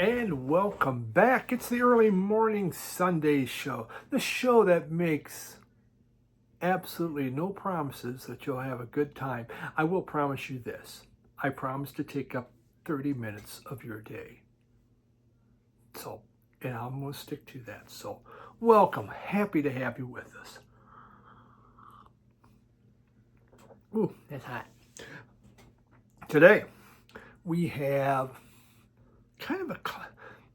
and welcome back. It's the early morning Sunday show, the show that makes absolutely no promises that you'll have a good time. I will promise you this. I promise to take up 30 minutes of your day. And I'm going to stick to that. So, welcome. Happy to have you with us. Ooh, that's hot. Today, we have kind of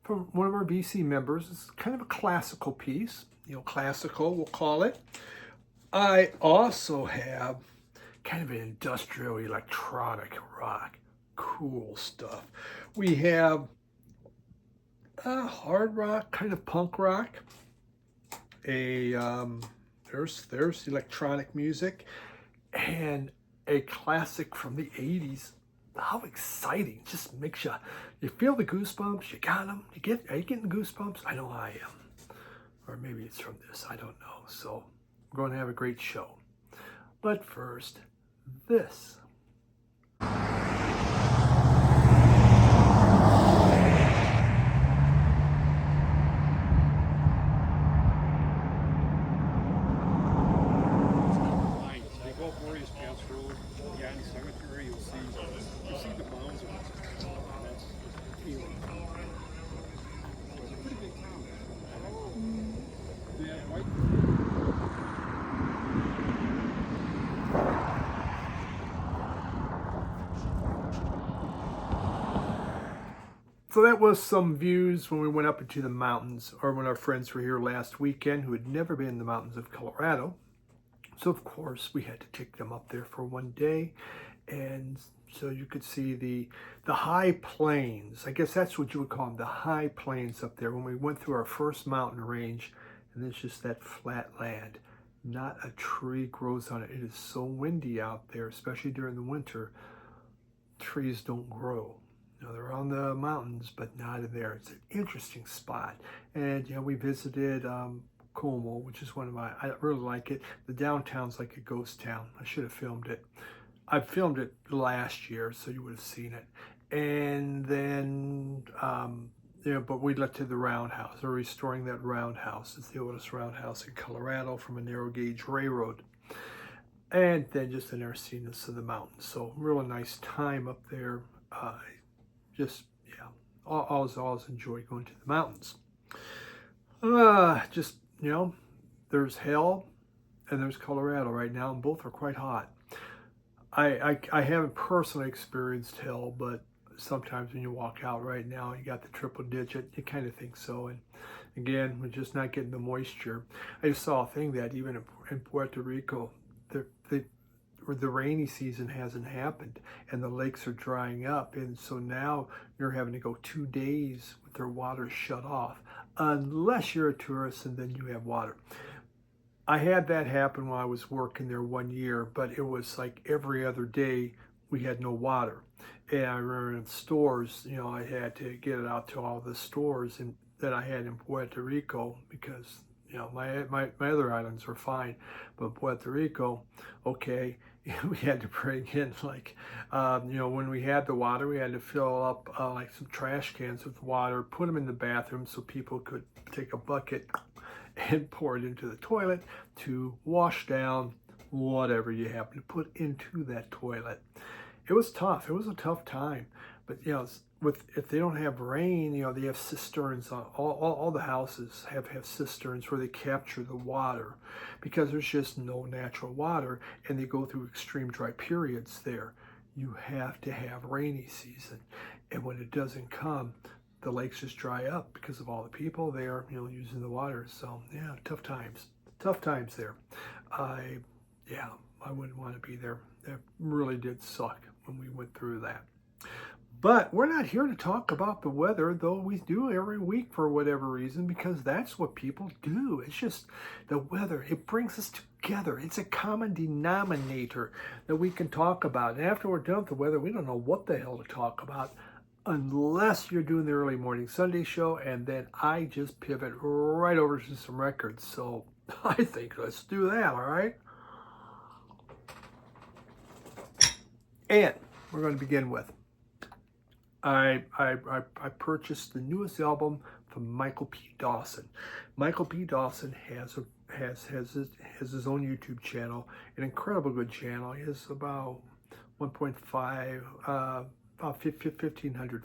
from one of our BC members. It's kind of a classical piece, classical, we'll call it. I also have kind of an industrial electronic rock, cool stuff. We have hard rock, kind of punk rock. There's electronic music, and a classic from the 80s. How exciting. Just makes you feel the goosebumps. You got them. Are you getting goosebumps? I know I am. Or maybe it's from this. I don't know. So we're going to have a great show. But first, this. So that was some views when we went up into the mountains, or when our friends were here last weekend who had never been in the mountains of Colorado. So of course we had to take them up there for one day, and so you could see the high plains. I guess that's what you would call them, the high plains up there. When we went through our first mountain range, and it's just that flat land. Not a tree grows on it. It is so windy out there, especially during the winter. Trees don't grow. They're on the mountains, but not in there. It's an interesting spot. And we visited Como, which is I really like it. The downtown's like a ghost town. I should have filmed it. I filmed it last year, so you would have seen it. And then, but we left to the roundhouse. They're restoring that roundhouse. It's the oldest roundhouse in Colorado from a narrow gauge railroad. And then just the narrowness of the mountains. So really nice time up there. Always enjoy going to the mountains. There's hell and there's Colorado right now, and both are quite hot. I haven't personally experienced hell, but sometimes when you walk out right now, you got the triple digit, you kind of think so. And again, we're just not getting the moisture. I just saw a thing that even in Puerto Rico, the rainy season hasn't happened and the lakes are drying up, and so now you're having to go 2 days with their water shut off unless you're a tourist, and then you have water. I had that happen when I was working there 1 year, but it was like every other day we had no water. And I remember in stores, I had to get it out to all the stores that I had in Puerto Rico, because my other islands were fine, but Puerto Rico, okay, we had to bring in when we had the water, we had to fill up some trash cans with water, put them in the bathroom so people could take a bucket and pour it into the toilet to wash down whatever you happen to put into that toilet. It was tough. It was a tough time, but if they don't have rain, they have cisterns. All the houses have cisterns where they capture the water, because there's just no natural water, and they go through extreme dry periods there. You have to have rainy season, and when it doesn't come, the lakes just dry up because of all the people there, using the water. So tough times there. I wouldn't want to be there. That really did suck when we went through that. But we're not here to talk about the weather, though we do every week for whatever reason, because that's what people do. It's just the weather. It brings us together. It's a common denominator that we can talk about. And after we're done with the weather, we don't know what the hell to talk about unless you're doing the early morning Sunday show, and then I just pivot right over to some records. So I think let's do that, all right? And we're going to begin with I purchased the newest album from Michael P. Dawson. Michael P. Dawson has his own YouTube channel, an incredible good channel. He has about 1.5 about 1,500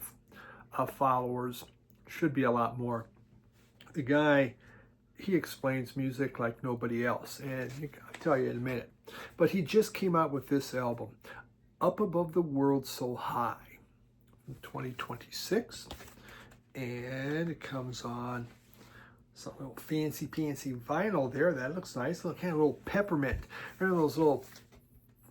followers. Should be a lot more. The guy, he explains music like nobody else, and I'll tell you in a minute. But he just came out with this album, Up Above the World So High, in 2026, and it comes on some little fancy vinyl there. That looks nice. Look, kind of a little peppermint. Remember those little,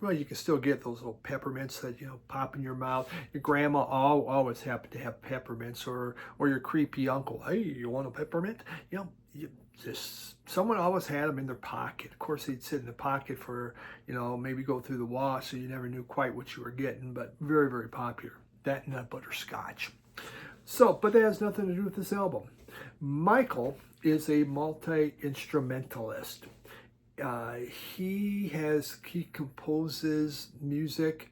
well, you can still get those little peppermints that, you know, pop in your mouth. Your grandma always happened to have peppermints, or your creepy uncle. Hey, you want a peppermint? You know, someone always had them in their pocket. Of course, they'd sit in the pocket for, you know, maybe go through the wash, so you never knew quite what you were getting, but very, very popular. That and that butterscotch. So, but that has nothing to do with this album. Michael is a multi-instrumentalist. He composes music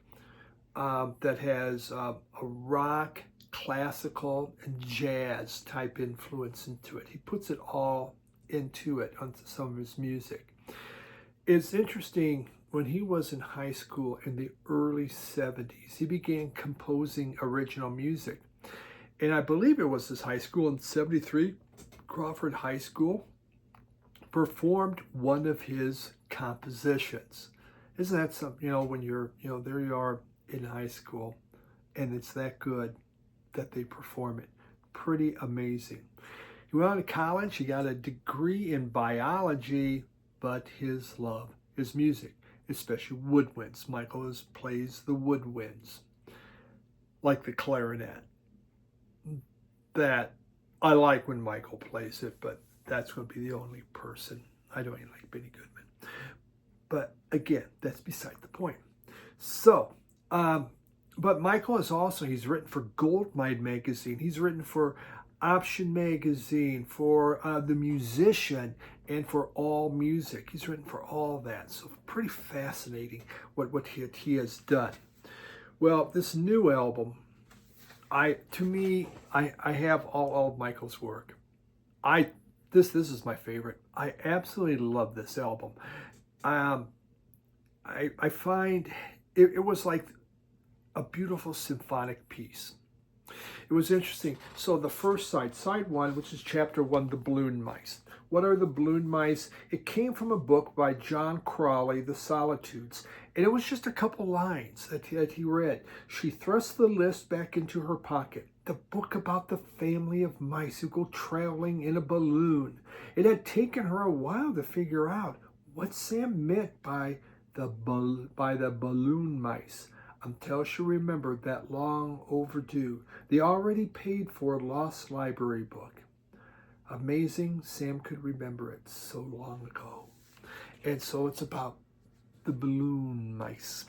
that has a rock, classical, and jazz type influence into it. He puts it all into it, onto some of his music. It's interesting, when he was in high school in the early 70s, he began composing original music. And I believe it was his high school in 73, Crawford High School, performed one of his compositions. Isn't that something, you know, when you're, you know, there you are in high school and it's that good that they perform it. Pretty amazing. He went on to college, he got a degree in biology, but his love is music, especially woodwinds. Michael plays the woodwinds, like the clarinet. That I like when Michael plays it, but that's going to be the only person. I don't even like Benny Goodman. But again, that's beside the point. So, but Michael is also, he's written for Goldmine magazine. He's written for Option magazine, for The Musician, and for All Music. He's written for all that. So pretty fascinating what he has done. Well, this new album, I have all of Michael's work. This is my favorite. I absolutely love this album. I find it was like a beautiful symphonic piece. It was interesting. So the first side one, which is chapter 1, the balloon mice. What are the balloon mice? It came from a book by John Crowley, The Solitudes, and it was just a couple lines that he read. She thrust the list back into her pocket. The book about the family of mice who go traveling in a balloon. It had taken her a while to figure out what Sam meant by the balloon mice, until she remembered that long overdue, the already paid for lost library book. Amazing, Sam could remember it so long ago. And so it's about the balloon mice.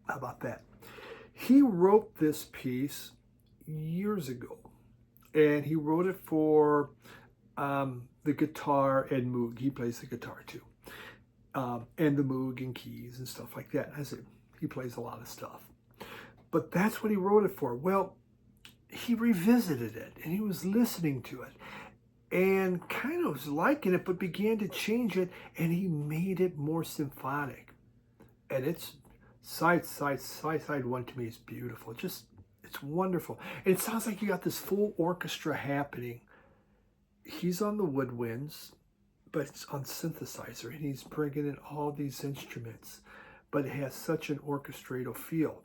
How about that? He wrote this piece years ago, and he wrote it for the guitar and Moog. He plays the guitar too, and the Moog and keys and stuff like that. I said, he plays a lot of stuff. But that's what he wrote it for. Well, he revisited it, and he was listening to it, and kind of was liking it, but began to change it, and he made it more symphonic. And it's side one to me is beautiful. It's wonderful. And it sounds like you got this full orchestra happening. He's on the woodwinds, but it's on synthesizer, and he's bringing in all these instruments, but it has such an orchestratal feel.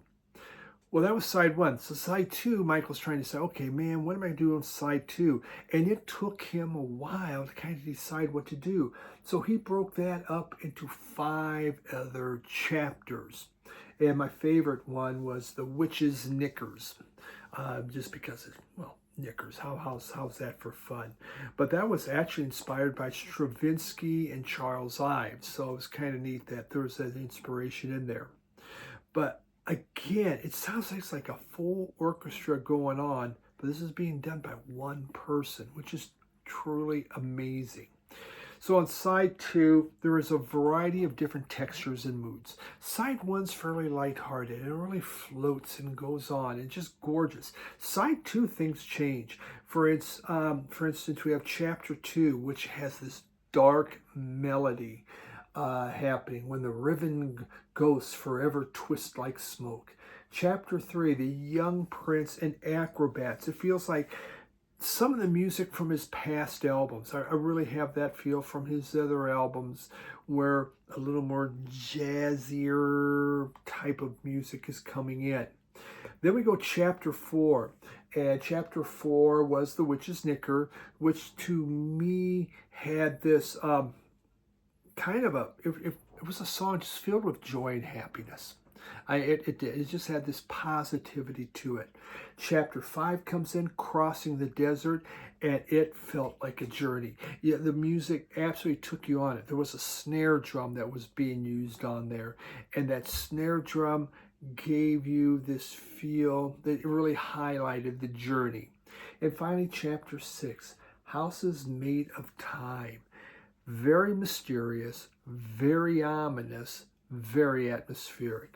Well, that was side one. So side two, Michael's trying to say, okay, man, what am I going to do on side two? And it took him a while to kind of decide what to do. So he broke that up into 5 other chapters. And my favorite one was the witch's knickers, just because, well, knickers, how's that for fun? But that was actually inspired by Stravinsky and Charles Ives. So it was kind of neat that there was that inspiration in there. But again, it sounds like it's like a full orchestra going on, but this is being done by one person, which is truly amazing. So on side 2, there is a variety of different textures and moods. Side 1's fairly lighthearted. It really floats and goes on and just gorgeous. Side 2, things change. For instance, we have chapter 2, which has this dark melody happening when the riven ghosts forever twist like smoke. Chapter 3, the young prince and acrobats. It feels like some of the music from his past albums. I really have that feel from his other albums where a little more jazzier type of music is coming in. Then we go chapter 4. And chapter 4 was The Witch's Knicker, which to me had this kind of it was a song just filled with joy and happiness. It just had this positivity to it. Chapter 5 comes in, Crossing the Desert, and it felt like a journey. Yeah, the music absolutely took you on it. There was a snare drum that was being used on there, and that snare drum gave you this feel that it really highlighted the journey. And finally, chapter 6, Houses Made of Time. Very mysterious, very ominous, very atmospheric.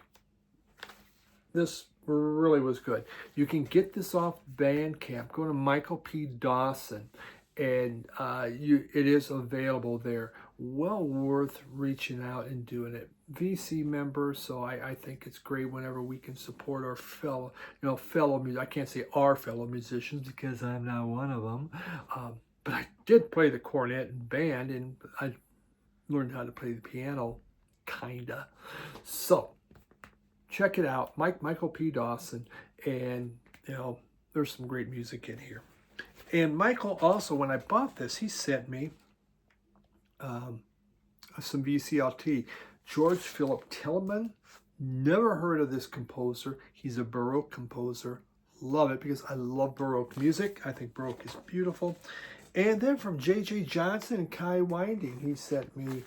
This really was good. You can get this off Bandcamp. Go to Michael P. Dawson, and it is available there. Well worth reaching out and doing it. VC member, so I think it's great whenever we can support our fellow music. I can't say our fellow musicians because I'm not one of them. But I did play the cornet and band, and I learned how to play the piano, kinda. So check it out, Michael P. Dawson, and there's some great music in here. And Michael also, when I bought this, he sent me some VCLT. George Philip Tillman. Never heard of this composer. He's a Baroque composer. Love it because I love Baroque music. I think Baroque is beautiful. And then from J.J. Johnson and Kai Winding, he sent me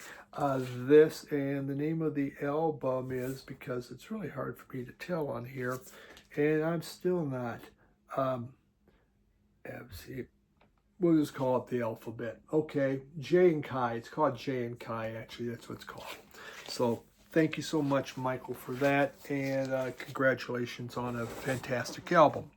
this, and the name of the album is, because it's really hard for me to tell on here, and I'm still not, we'll just call it the alphabet. Okay, J and Kai, it's called J and Kai, actually, that's what it's called. So thank you so much, Michael, for that, and congratulations on a fantastic album.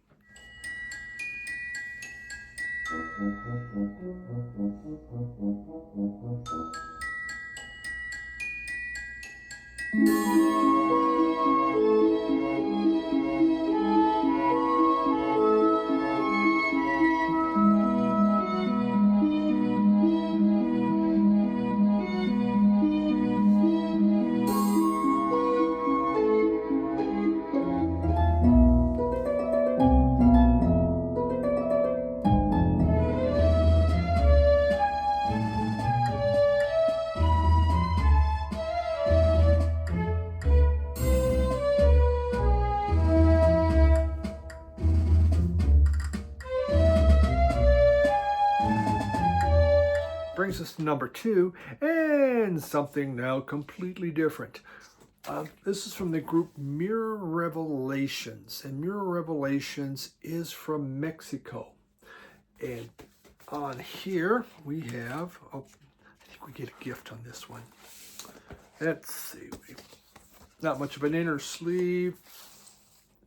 Brings us to number 2, and something now completely different. This is from the group Mirror Revelations, and Mirror Revelations is from Mexico. And on here we have, I think we get a gift on this one. Let's see, not much of an inner sleeve.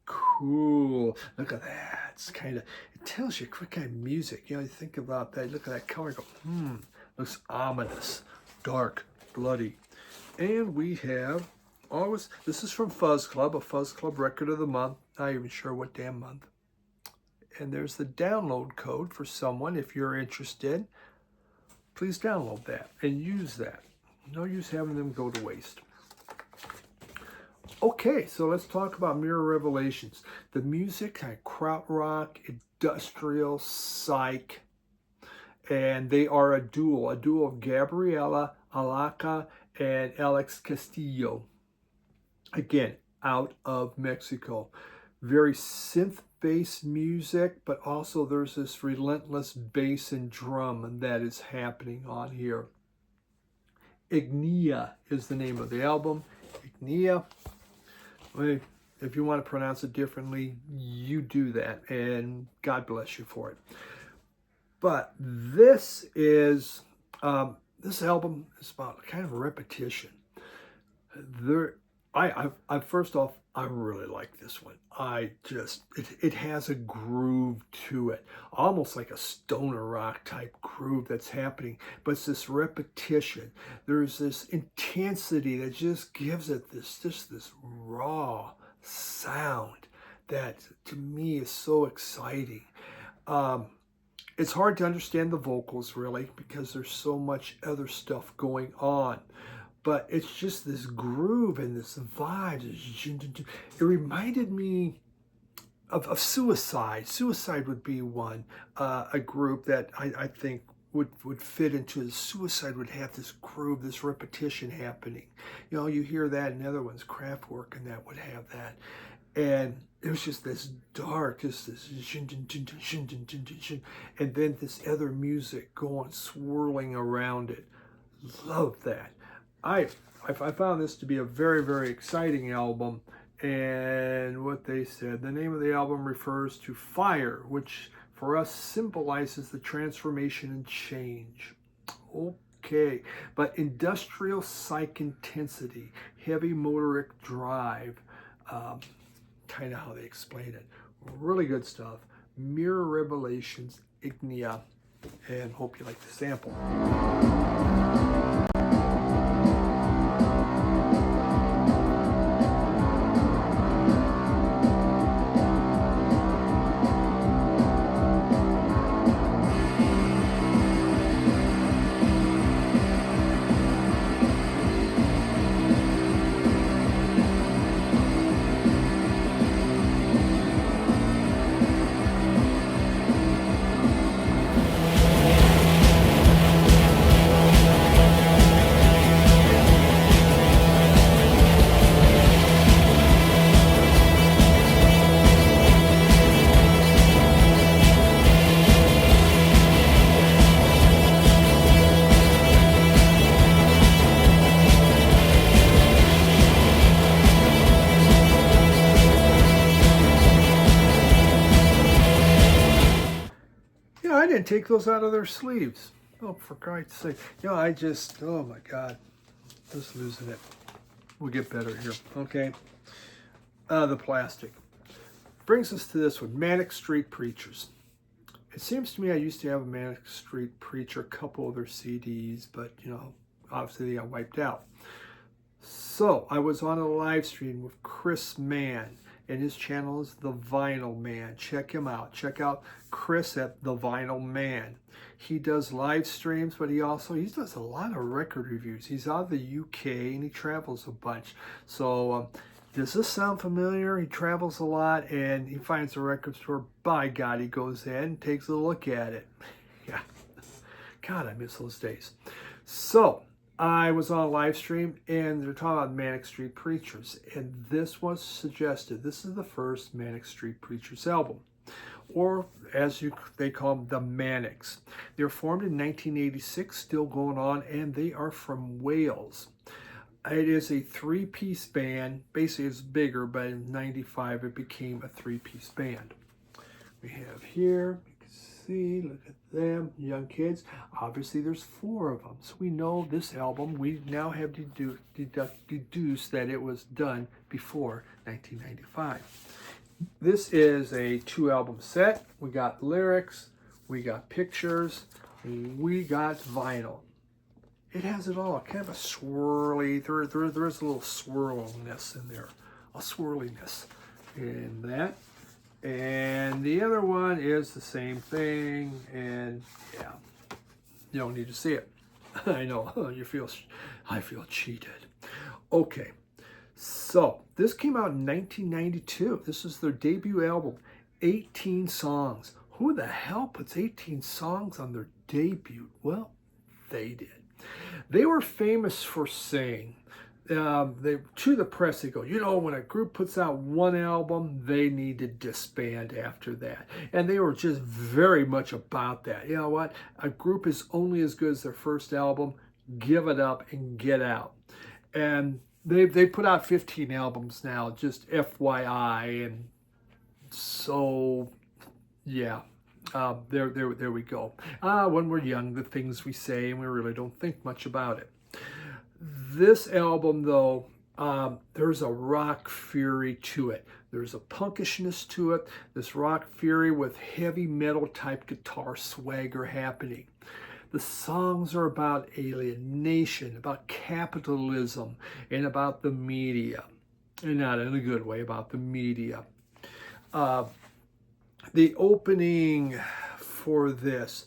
Cool, look at that. It's kind of, it tells you what kind of music. You think about that, look at that color, go, looks ominous, dark, bloody. And we have always, this is from Fuzz Club, a Fuzz Club record of the month. Not even sure what damn month. And there's the download code for someone. If you're interested, please download that and use that. No use having them go to waste. Okay, so let's talk about Mirror Revelations. The music, kind of krautrock, industrial, psych, and they are a duo of Gabriela Alaca and Alex Castillo. Again, out of Mexico. Very synth-based music, but also there's this relentless bass and drum that is happening on here. Ignia is the name of the album. Ignia. If you want to pronounce it differently, you do that, and God bless you for it. But this is this album is about kind of a repetition. There, I first off, I really like this one. It has a groove to it, almost like a stoner rock type groove that's happening. But it's this repetition. There's this intensity that just gives it this raw sound that to me is so exciting. Um, it's hard to understand the vocals really because there's so much other stuff going on, but it's just this groove and this vibe. It reminded me of Suicide. Suicide would be one, a group that I think would fit into the Suicide would have this groove, this repetition happening. You know, you hear that in other ones, Kraftwerk, and that would have that. And it was just this dark, just this, and then this other music going swirling around it. Love that. I found this to be a very, very exciting album. And what they said, the name of the album refers to fire, which for us symbolizes the transformation and change. Okay, but industrial psych intensity, heavy motoric drive, kind of how they explain it. Really good stuff. Mirror Revelations, Ignia, and hope you like the sample. Yeah, I didn't take those out of their sleeves. Oh, for Christ's sake. You know, oh my God, just losing it. We'll get better here, okay? The plastic. Brings us to this one, Manic Street Preachers. It seems to me I used to have a Manic Street Preacher, a couple of their CDs, but, you know, obviously they got wiped out. So, I was on a live stream with Chris Mann, and his channel is The Vinyl Man. Check him out. Check out Chris at The Vinyl Man. He does live streams, but he does a lot of record reviews. He's out of the UK and he travels a bunch. So does this sound familiar? He travels a lot and he finds a record store. By God, he goes in and takes a look at it. Yeah. God, I miss those days. So I was on a live stream and they're talking about Manic Street Preachers, and this was suggested. This is the first Manic Street Preachers album, or as they call them, the Manics. They were formed in 1986, still going on, and they are from Wales. It is a three-piece band. Basically, it's bigger, but in '95 it became a three-piece band. We have here, you can see, look at them, young kids. Obviously, there's 4 of them. So we know this album, we now have deduced that it was done before 1995. This is a 2-album set. We got lyrics, we got pictures, we got vinyl. It has it all, kind of a swirly, there is a little swirliness in there, a swirliness in that. And the other one is the same thing, and yeah, you don't need to see it. I know, I feel cheated. Okay, so this came out in 1992. This is their debut album, 18 songs. Who the hell puts 18 songs on their debut? Well, they did. They were famous for saying, to the press, they go, you know, when a group puts out one album, they need to disband after that. And they were just very much about that. You know what? A group is only as good as their first album. Give it up and get out. And they put out 15 albums now, just FYI. And so, yeah, There we go. When we're young, the things we say and we really don't think much about it. This album, though, there's a rock fury to it. There's a punkishness to it. This rock fury with heavy metal type guitar swagger happening. The songs are about alienation, about capitalism, and about the media. And not in a good way, about the media. The opening for this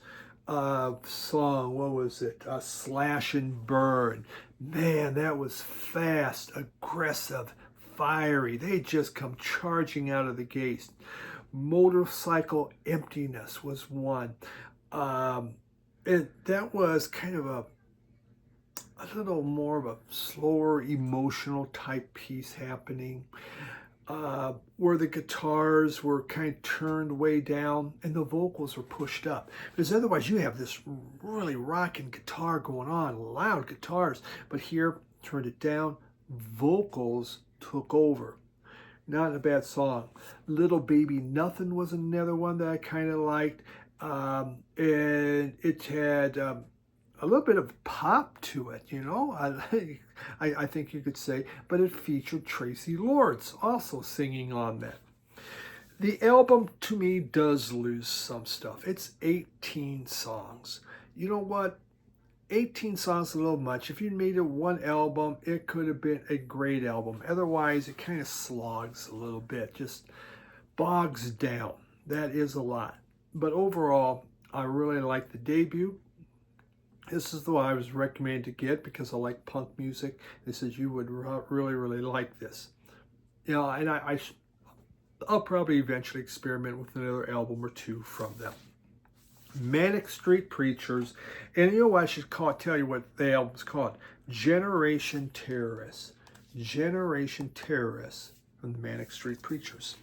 song, what was it? Slash and Burn. Man, that was fast, aggressive, fiery. They just come charging out of the gate. Motorcycle Emptiness was one. That was kind of a little more of a slower, emotional type piece happening. Where the guitars were kind of turned way down and the vocals were pushed up. Because otherwise you have this really rocking guitar going on, loud guitars. But here, turned it down, vocals took over. Not a bad song. Little Baby Nothing was another one that I kind of liked. And it had a little bit of pop to it, you know, I think you could say, but it featured Tracy Lords also singing on that. The album, to me, does lose some stuff. It's 18 songs. You know what? 18 songs is a little much. If you made it one album, it could have been a great album. Otherwise, it kind of slogs a little bit, just bogs down. That is a lot. But overall, I really like the debut. This is the one I was recommended to get because I like punk music. They said you would really like this. You know, and I'll probably eventually experiment with another album or two from them. Manic Street Preachers, and you know what I should tell you what the album's called. Generation Terrorists. Generation Terrorists from the Manic Street Preachers.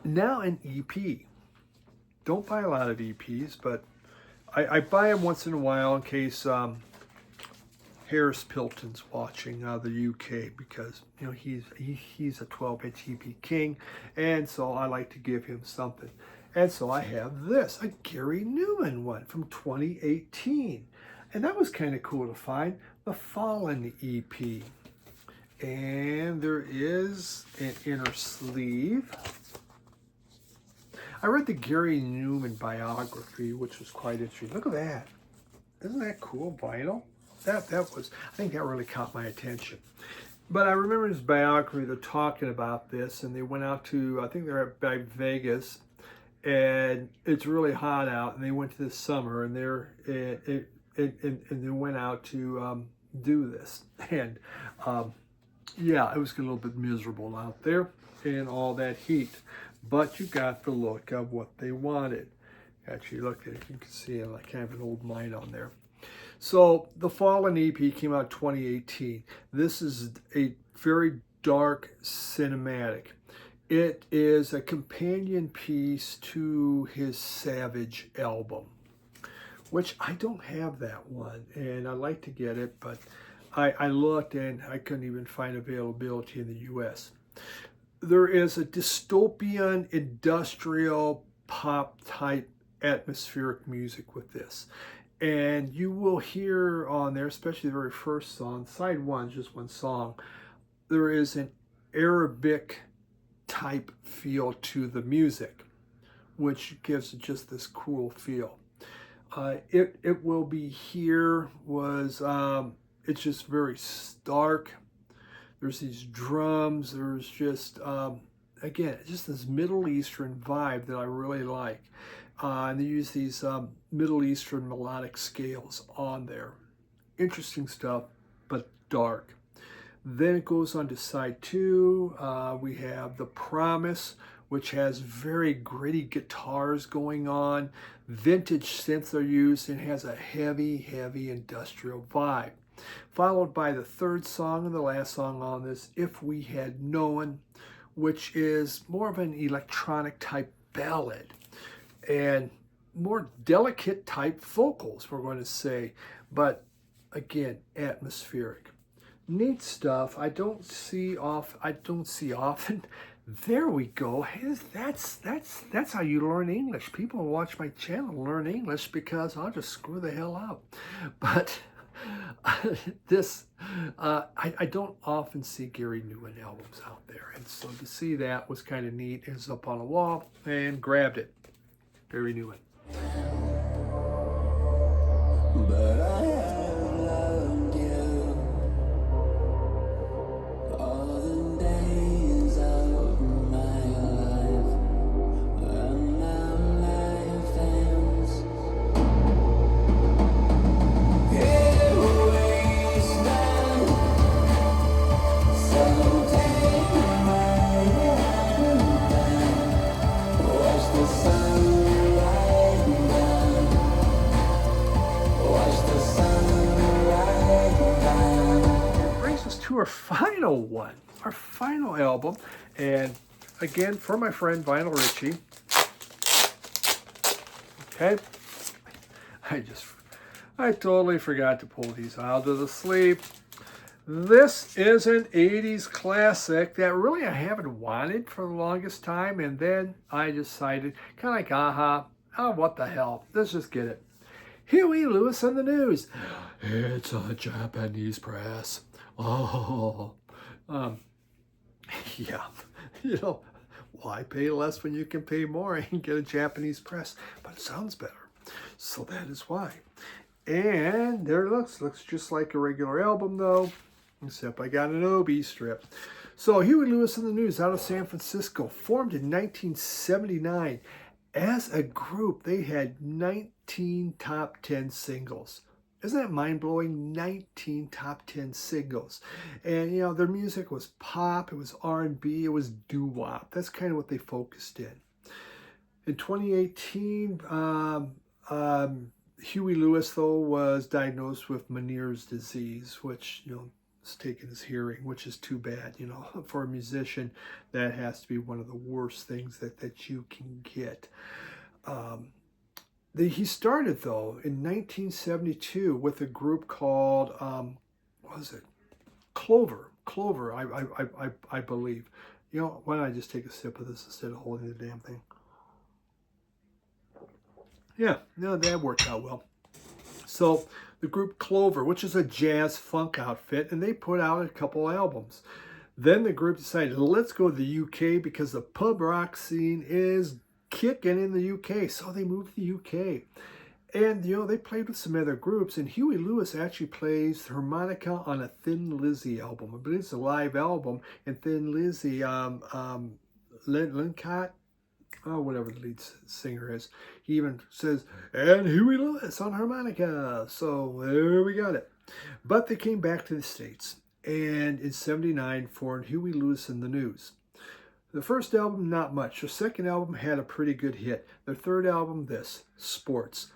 Now an EP. Don't buy a lot of EPs, but I buy them once in a while in case Harris Pilton's watching the UK, because you know he's a 12-inch EP king, and so I like to give him something. And so I have this, a Gary Numan one from 2018, and that was kind of cool to find, the Fallen EP. And there is an inner sleeve. I read the Gary Numan biography, which was quite interesting. Look at that. Isn't that cool, vinyl? I think that really caught my attention. But I remember his biography, they're talking about this, and they went out to, I think they're by Vegas, and it's really hot out, and they went to this summer, and they went out to do this. And yeah, it was a little bit miserable out there in all that heat. But you got the look of what they wanted. Actually, look at it, you can see like kind of an old mine on there. So the Fallen EP came out 2018. This is a very dark cinematic. It is a companion piece to his Savage album, which I don't have that one, and I'd like to get it, but I looked and I couldn't even find availability in the US. There is a dystopian, industrial, pop type atmospheric music with this. And you will hear on there, especially the very first song, side one, just one song, there is an Arabic type feel to the music, which gives it just this cool feel. It Will Be Here was, it's just very stark. There's these drums. There's just, again, just this Middle Eastern vibe that I really like. And they use these Middle Eastern melodic scales on there. Interesting stuff, but dark. Then it goes on to side two. We have The Promise, which has very gritty guitars going on. Vintage synths are used and has a heavy, heavy industrial vibe. Followed by the third song and the last song on this, If We Had Known, which is more of an electronic type ballad and more delicate type vocals, we're going to say, but again, atmospheric. Neat stuff. I don't see often. There we go. That's how you learn English. People who watch my channel learn English because I'll just screw the hell up. But I don't often see Gary Numan albums out there, and so to see that was kind of neat. It was up on a wall and grabbed it. Gary Numan. But I have loved you all the days of my life, and now life ends. Here we stand, so take my hand, watch the sun. To our final one, our final album, and again for my friend Vinyl Richie. Okay, I totally forgot to pull these out of the sleeve. This is an 80s classic that really I haven't wanted for the longest time, and then I decided, kind of like, oh, what the hell, let's just get it. Huey Lewis and the News. It's a Japanese press. Oh, yeah, why pay less when you can pay more and get a Japanese press? But it sounds better, so that is why. And there it looks just like a regular album though, except I got an OB strip. So Huey Lewis and the News out of San Francisco, formed in 1979. As a group, they had 19 top 10 singles. Isn't that mind-blowing? 19 top 10 singles. And, their music was pop, it was R&B, it was doo-wop. That's kind of what they focused in. In 2018, Huey Lewis, though, was diagnosed with Meniere's disease, which, has taken his hearing, which is too bad. For a musician, that has to be one of the worst things that you can get. He started, though, in 1972 with a group called, what was it? Clover, I believe. Why don't I just take a sip of this instead of holding the damn thing? Yeah, no, that worked out well. So the group Clover, which is a jazz funk outfit, and they put out a couple albums. Then the group decided, let's go to the UK because the pub rock scene is kicking in the UK. So they moved to the UK. And, they played with some other groups. And Huey Lewis actually plays harmonica on a Thin Lizzy album. But it's a live album. And Thin Lizzy, Lincott, whatever the lead singer is, he even says, and Huey Lewis on harmonica. So there we got it. But they came back to the States. And in 79 formed Huey Lewis and the News. The first album, not much. The second album had a pretty good hit. The third album, Sports.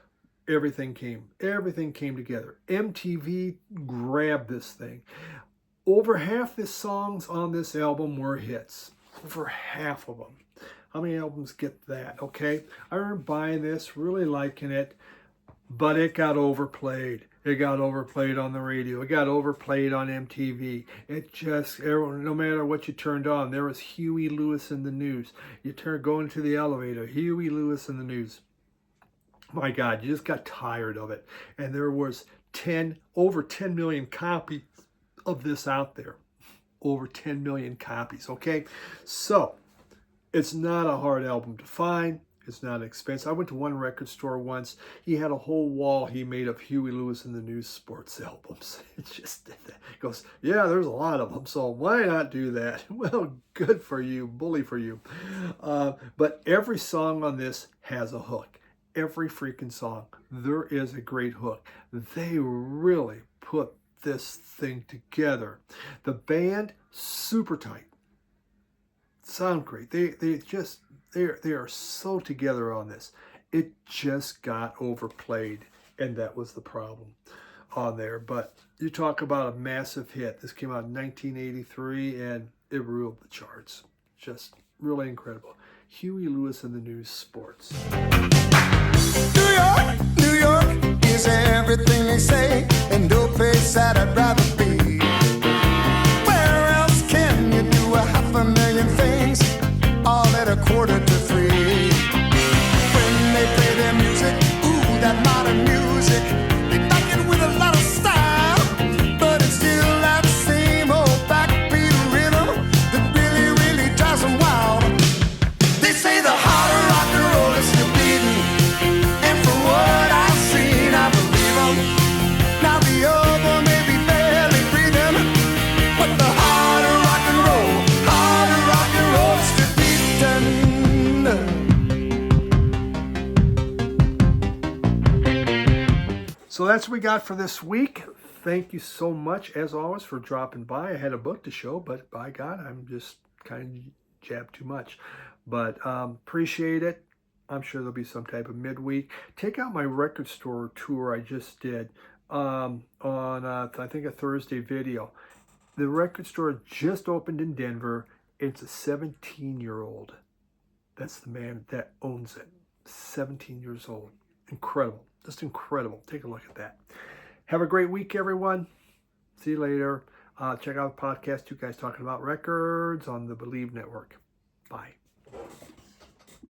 Everything came together. MTV grabbed this thing. Over half the songs on this album were hits. Over half of them. How many albums get that? Okay. I remember buying this, really liking it, but it got overplayed. It got overplayed on the radio. It got overplayed on MTV. It just, no matter what you turned on, there was Huey Lewis and the News. You go into the elevator, Huey Lewis and the News. My God, you just got tired of it. And there was over 10 million copies of this out there. Over 10 million copies, okay? So, it's not a hard album to find. It's not expensive. I went to one record store once. He had a whole wall he made of Huey Lewis and the News sports albums. It just goes, yeah, there's a lot of them, so why not do that? Well, good for you, bully for you. But every song on this has a hook. Every freaking song. There is a great hook. They really put this thing together. The band, super tight. Sound great. They are so together on this. It just got overplayed, and that was the problem on there. But you talk about a massive hit. This came out in 1983, and it ruled the charts. Just really incredible. Huey Lewis and the News Sports. New York is everything they say, and no place that I'd rather be. Where else can you do 500,000 things all at 2:45? When they play their music, ooh, that modern music, they back it with a lot of style, but it's still that same old backbeat rhythm that really, really drives them wild. They say the heart of rock and roll is still beating, and from what I've seen, I believe them. Now the other may be barely breathing, but the heart of rock and roll is still beating. So that's what we got for this week. Thank you so much, as always, for dropping by. I had a book to show, but by God, I'm just kind of jabbed too much. But appreciate it. I'm sure there'll be some type of midweek. Check out my record store tour I just did on, I think, a Thursday video. The record store just opened in Denver. It's a 17-year-old. That's the man that owns it. 17 years old. Incredible. Just incredible. Take a look at that. Have a great week, everyone. See you later. Check out the podcast, Two Guys Talking About Records on the Believe Network. Bye.